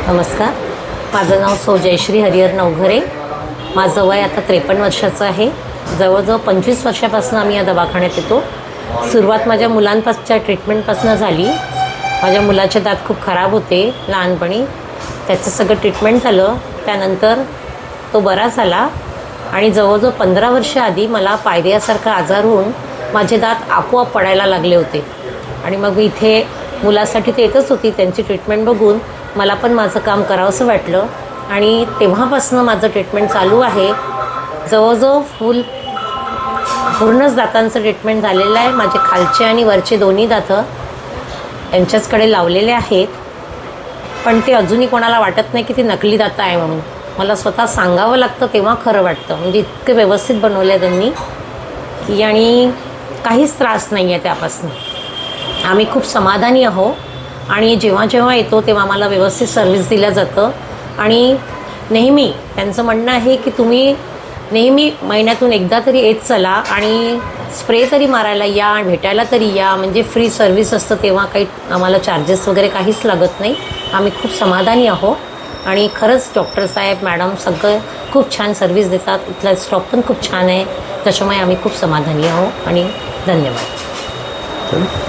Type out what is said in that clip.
नमस्कार, माझं नाव सौ जयश्री हरिहर नवघरे. माझं वय आता 53 वर्षाचं आहे. जवळजवळ 25 वर्षापासून आम्ही या दवाखान्यात येतो. सुरुवात माझ्या मुलांपासच्या ट्रीटमेंटपासून झाली. माझ्या मुलाचे दात खूप खराब होते लहानपणी. त्याचं सगळं ट्रीटमेंट झालं. त्यानंतर तो बरा झाला आणि जवळजवळ 15 वर्ष आधी मला पायरियासारखा आजार होऊन माझे दात आपोआप पडायला लागले होते. आणि मग मी इथे मुलासाठी ते येतच होती. त्यांची ट्रीटमेंट बघून मला पण माझं काम करावंसं वाटलं आणि तेव्हापासून माझं ट्रीटमेंट चालू आहे. जवळजवळ पूर्णच दातांचं ट्रीटमेंट झालेलं आहे. माझे खालचे आणि वरचे दोन्ही दातं यांच्याचकडे लावलेले आहेत. पण ते अजूनही कोणाला वाटत नाही की ती नकली दातं आहे म्हणून. मला स्वतः सांगावं लागतं तेव्हा खरं वाटतं. म्हणजे इतके व्यवस्थित बनवले आहे त्यांनी की आणि काहीच त्रास नाही आहे त्यापासून. आम्ही खूप समाधानी आहोत आणि जेव्हा जेव्हा येतो तेव्हा आम्हाला व्यवस्थित सर्व्हिस दिलं जातं. आणि नेहमी त्यांचं म्हणणं आहे की तुम्ही नेहमी महिन्यातून एकदा तरी येत चला आणि स्प्रे तरी मारायला या, भेटायला तरी या. म्हणजे फ्री सर्व्हिस असतं तेव्हा काही आम्हाला चार्जेस वगैरे काहीच लागत नाही. आम्ही खूप समाधानी आहोत आणि खरंच डॉक्टर साहेब मॅडम सगळं खूप छान सर्व्हिस देतात. इथला स्टॉफ पण खूप छान आहे. त्याच्यामुळे आम्ही खूप समाधानी आहोत आणि धन्यवाद.